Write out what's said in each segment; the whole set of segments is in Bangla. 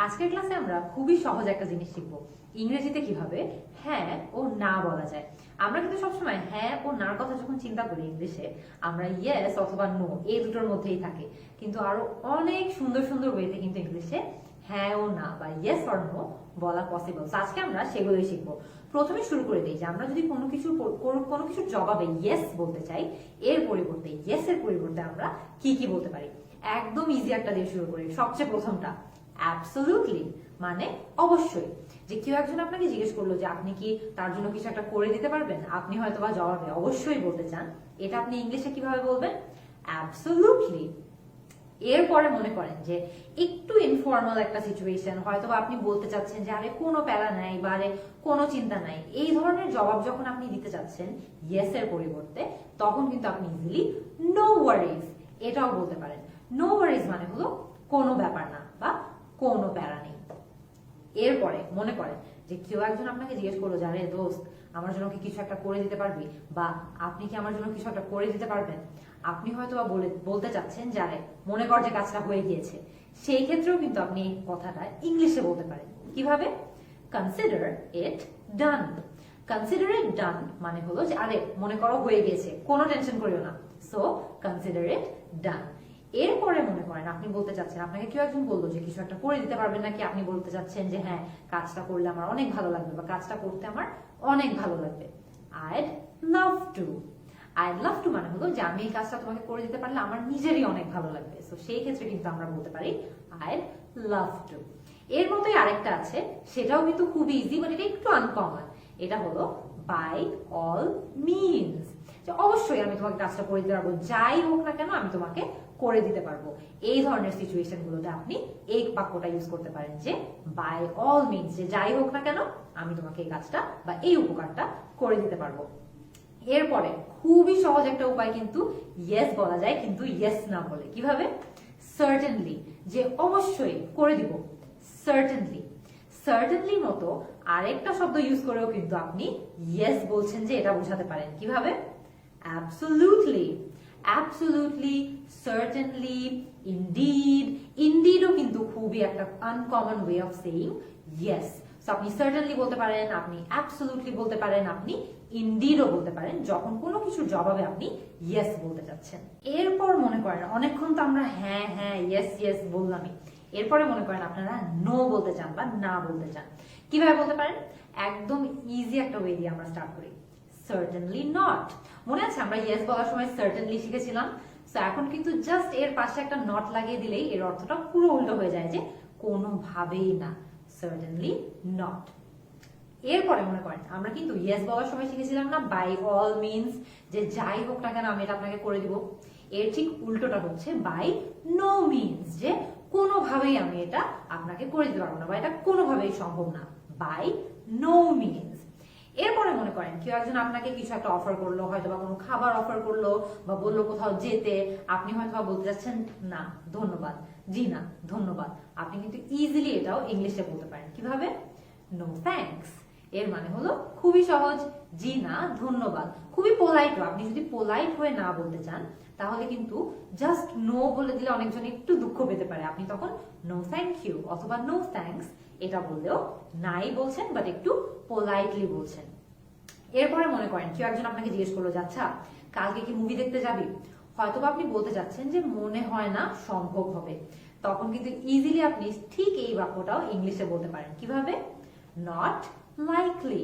আজকের ক্লাসে আমরা খুবই সহজ একটা জিনিস শিখবো। ইংরেজিতে কিভাবে হ্যাঁ ও না বলা যায়। আমরা কিন্তু সবসময় হ্যাঁ ও নার কথা যখন চিন্তা করি ইংলিশে, আমরা ইয়েস অথবা নো এই দুটোর মধ্যেই থাকে। কিন্তু আরো অনেক সুন্দর সুন্দর ওয়েতে কিন্তু ইংলিশে হ্যাঁ ও না বা ইয়েস অর নো বলা পসিবল। আজকে আমরা সেগুলোই শিখবো। প্রথমে শুরু করে দিই যে আমরা যদি কোনো কিছুর জবাবে ইয়েস বলতে চাই, এর পরিবর্তে ইয়েস এর পরিবর্তে আমরা কি কি বলতে পারি। একদম ইজি একটা দিয়ে শুরু করি। সবচেয়ে প্রথমটা অ্যাবসলিউটলি, মানে অবশ্যই। যে কেউ একজন আপনাকে জিজ্ঞেস করলো যে আপনি কি তার জন্য কিছু একটা করে দিতে পারবেন, আপনি হয়তো বা জবাবে অবশ্যই বলতে চান, এটা আপনি ইংলিশে কিভাবে বলবেন? অ্যাবসলিউটলি। এরপরে মনে করেন যে একটু ইনফর্মাল একটা সিচুয়েশন, হয়তো আপনি বলতে চাচ্ছেন যে আরে কোনো প্যারা নাই বা আরে কোনো চিন্তা নাই, এই ধরনের জবাব যখন আপনি দিতে চাচ্ছেন ইয়েস এর পরিবর্তে, তখন কিন্তু আপনি ইজিলি নো ওয়ারিজ এটাও বলতে পারেন। নো ওয়ারিজ মানে হলো কোনো ব্যাপার না বা কোনো প্যারা নেই। এরপরে মনে করেন যে কেউ একজন আপনাকে জিজ্ঞেস করলো যে আরে দোস্ত আমার জন্য কি কিছু একটা করে দিতে পারবি, বা আপনি কি আমার জন্য কিছু একটা করে দিতে পারবেন। আপনি হয়তো বা বলতে চাচ্ছেন যে আরে মনে কর যে কাজটা হয়ে গিয়েছে, সেই ক্ষেত্রেও কিন্তু আপনি এই কথাটা ইংলিশে বলতে পারেন। কিভাবে? Consider it done. Consider it ডান মানে হলো যে আরে মনে করো হয়ে গিয়েছে, কোনো টেনশন করিও না, সো কনসিডার ইট ডান। এরপরে মনে করেন আপনি বলতে চাচ্ছেন, আপনাকে কেউ একজন বললো যে কিছু একটা করে দিতে পারবেন নাকি, আপনি বলতে চাচ্ছেন যে হ্যাঁ কাজটা করলে আমার অনেক ভালো লাগবে বা কাজটা করতে আমার অনেক ভালো লাগবে। I'd love to. I'd love to মানে হলো যে আমি এই কাজটা তোমাকে করে দিতে পারলে আমার নিজেরই অনেক ভালো লাগবে, সো সেই ক্ষেত্রে কিন্তু আমরা বলতে পারি আইড লাভ টু। এর মতোই আরেকটা আছে, সেটাও কিন্তু খুব ইজি, বাট এটা একটু আনকমন। এটা হলো বাই অল মিনস। যে অবশ্যই আমি তোমাকে কাজটা করে দিতে পারবো, যাই হোক না কেন আমি তোমাকে করে দিতে পারবো। এই ধরনের সিচুয়েশন গুলোতে আপনি এই বাক্যটা ইউজ করতে পারেন যে বাই অল মিনস, যে যাই হোক না কেন আমি তোমাকে এই কাজটা বা এই উপকারটা করে দিতে পারবো। এরপরে খুবই সহজ একটা উপায় কিন্তু ইয়েস বলা যায়, কিন্তু ইয়েস না বলে। কিভাবে? সার্টেনলি, যে অবশ্যই করে দিব। সার্টেনলি। সার্টেনলি মতো আরেকটা শব্দ ইউজ করেও কিন্তু আপনি ইয়েস বলছেন যে এটা বোঝাতে পারেন। কিভাবে? অ্যাবসলিউটলি। Absolutely, certainly, indeed. ইনডিডও কিন্তু খুবই একটা uncommon way of saying yes. So আপনি সার্টেনলি বলতে পারেন, আপনি অ্যাবসলিউটলি বলতে পারেন, আপনি ইনডিডও বলতে পারেন যখন কোনো কিছুর জবাবে আপনি ইয়েস বলতে চাচ্ছেন। এরপর মনে করেন অনেকক্ষণ তো আমরা হ্যাঁ হ্যাঁ ইয়েস ইয়েস বললামই, এরপরে মনে করেন আপনারা নো বলতে চান বা না বলতে চান। কিভাবে বলতে পারেন? একদম ইজি একটা ওয়ে দিয়ে আমরা স্টার্ট করি। Certainly not. মনে আছে আমরা ইয়েস বলার সময় সার্টেনলি শিখেছিলাম? সো এখন কিন্তু জাস্ট এর পাশে একটা নট লাগিয়ে দিলেই এর অর্থটা পুরো উল্টো হয়ে যায়, যে কোনোভাবেই না। Certainly not. এরপরে মনে করেন আমরা কিন্তু ইয়েস বলার সময় শিখেছিলাম না বাই অল মিনস, যে যাই হোক না কেন আমি এটা আপনাকে করে দিব। এর ঠিক উল্টোটা হচ্ছে বাই নো মিনস, যে কোনোভাবেই আমি এটা আপনাকে করে দিতে পারবো না বা এটা কোনোভাবেই সম্ভব না। By no means. এরপরে মনে করেন কেউ একজন আপনাকে কিছু একটা অফার করলো, হয়তো বা কোনো খাবার অফার করলো বা বললো কোথাও যেতে, আপনি হয়তো বা বলতে চাচ্ছেন না ধন্যবাদ, জি না ধন্যবাদ। আপনি কিন্তু ইজিলি এটাও ইংলিশে বলতে পারেন। কিভাবে? No thanks. এর মানে হলো খুবই সহজ, জি না ধন্যবাদ। খুবই পোলাইট। আপনি যদি পোলাইট হয়ে না বলতে চান তাহলে কিন্তু জাস্ট নো বলে দিলে অনেকজন একটু দুঃখ পেতে পারে। আপনি তখন নো থ্যাংক ইউ অথবা নো থ্যাঙ্কস এটা বললেও নাই বলছেন, বাট একটু পোলাইটলি বলছেন। এরপরে মনে করেন কেউ একজন আপনাকে জিজ্ঞেস করলো যে আচ্ছা কালকে কি মুভি দেখতে যাবি, হয়তোবা আপনি বলতে চাচ্ছেন যে মনে হয় না সম্ভব হবে, তখন কিন্তু ইজিলি আপনি ঠিক এই বাক্যটাও ইংলিশে বলতে পারেন। কিভাবে? Not likely.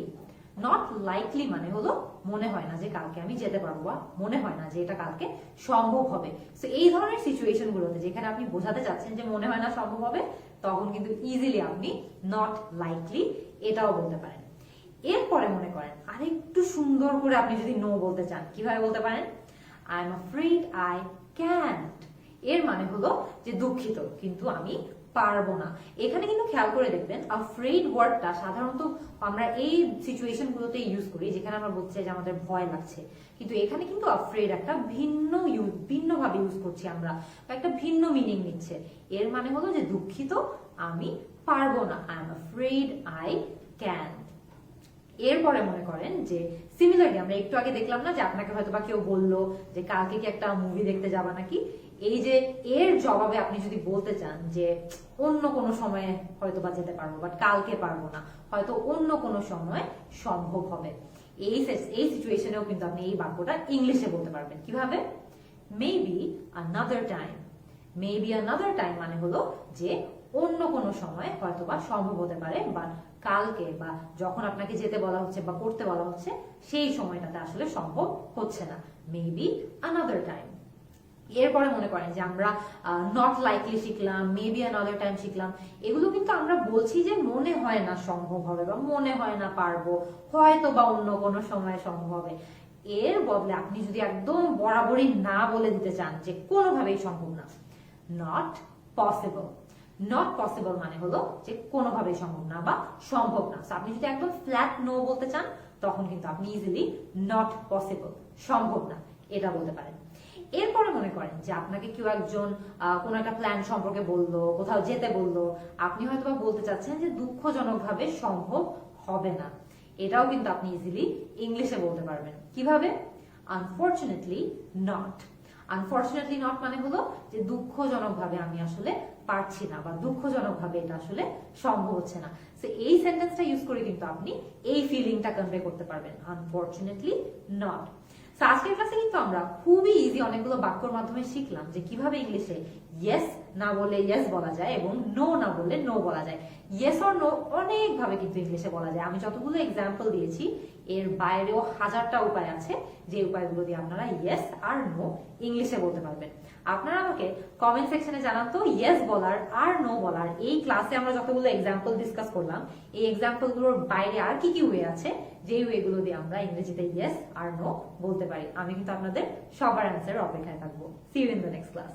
নট লাইকলি মানে হলো মনে হয় না যে কালকে আমি যেতে পারবো বা মনে হয় না যে এটা কালকে সম্ভব হবে। তো এই ধরনের সিচুয়েশন গুলোতে যেখানে আপনি বোঝাতে চাচ্ছেন যে মনে হয় না সম্ভব হবে, তখন কিন্তু ইজিলি আপনি নট লাইকলি এটাও বলতে পারেন। এরপরে মনে করেন আরেকটু সুন্দর করে আপনি যদি নো বলতে চান, কিভাবে বলতে পারেন? I am afraid I can't. এর মানে হলো যে দুঃখিত কিন্তু আমি পারবো না। এখানে কিন্তু খেয়াল করে দেখবেন আফ্রেড ওয়ার্ডটা সাধারণত আমরা এই সিচুয়েশন গুলোতে ইউজ করি যেখানে আমরা বলছি যে আমাদের ভয় লাগছে, কিন্তু এখানে কিন্তু আফ্রেড একটা ভিন্নভাবে ইউজ করছি আমরা, একটা ভিন্ন মিনিং নিচ্ছে। এর মানে হলো যে দুঃখিত আমি পারবো না, I am afraid I can't. এরপরে মনে করেন যে সিমিলারলি আমরা একটু আগে দেখলাম না যে আপনাকে হয়তো বা কেউ বললো যে কালকে কি একটা মুভি দেখতে যাবা নাকি, এই যে এর জবাবে আপনি যদি বলতে চান যে অন্য কোনো সময়ে হয়তো বা যেতে পারবো, বাট কালকে পারবো না, হয়তো অন্য কোনো সময় সম্ভব হবে, এই সিচুয়েশনেও কিন্তু আপনি এই বাক্যটা ইংলিশে বলতে পারবেন। কিভাবে? Maybe another time. Maybe another time মানে হলো যে অন্য কোনো সময় হয়তো বা সম্ভব হতে পারে, বা কালকে বা যখন আপনাকে যেতে বলা হচ্ছে বা করতে বলা হচ্ছে সেই সময়টাতে আসলে সম্ভব হচ্ছে না। Maybe another time. এরপরে মনে করেন যে আমরা নট লাইকলি শিখলাম, মেবি অ্যানাদার টাইম শিখলাম, এগুলো কিন্তু আমরা বলছি যে মনে হয় না সম্ভব হবে বা মনে হয় না পারবো, হয়তো বা অন্য কোনো সময় সম্ভব হবে। এর বদলে আপনি যদি একদম বরাবরই না বলে দিতে চান যে কোনোভাবেই সম্ভব না, নট পসিবল। নট পসিবল মানে হলো যে কোনোভাবেই সম্ভব না বা সম্ভব না। আপনি যদি একদম ফ্ল্যাট নো বলতে চান তখন কিন্তু আপনি ইজিলি নট পসিবল, সম্ভব না, এটা বলতে পারেন। এরপরে মনে করেন যে আপনাকে কেউ একজন কোনো একটা প্ল্যান সম্পর্কে বললো, কোথাও যেতে বললো, আপনি হয়তো বা বলতে চাচ্ছেন যে দুঃখজনকভাবে সম্ভব হবে না, এটাও কিন্তু আপনি ইজিলি ইংলিশে বলতে পারবেন। কিভাবে? Unfortunately not. আনফরচুনেটলি নট মানে হলো যে দুঃখজনকভাবে আমি আসলে পারছি না বা দুঃখজনকভাবে এটা আসলে সম্ভব হচ্ছে না। সো এই সেন্টেন্সটা ইউজ করে কিন্তু আপনি এই ফিলিংটা কনভে করতে পারবেন, আনফরচুনেটলি নট। আজকের ক্লাসে কিন্তু আমরা খুবই ইজি অনেকগুলো বাক্যর মাধ্যমে শিখলাম যে কিভাবে ইংলিশে ইয়েস না বলে ইয়েস বলা যায় এবং নো না বললে নো বলা যায়। ইয়েস অর নো অনেক ভাবে কিন্তু ইংলিশে বলা যায়। আমি যতগুলো এক্সাম্পল দিয়েছি এর বাইরেও হাজারটা উপায় আছে যে উপায়গুলো দিয়ে আপনারা ইয়েস আর নো ইংলিশে বলতে পারবেন। আপনারা আমাকে কমেন্ট সেকশনে জানান তো ইয়েস বলার আর নো বলার এই ক্লাসে আমরা যতগুলো এক্সাম্পল ডিসকাস করলাম এই এক্সাম্পল গুলোর বাইরে আর কি কি ওয়ে আছে যে ওয়েগুলো দিয়ে আমরা ইংরেজিতে ইয়েস আর নো বলতে পারি। আমি কিন্তু আপনাদের সবার অ্যান্সারের অপেক্ষায় থাকবো। See you in the next class.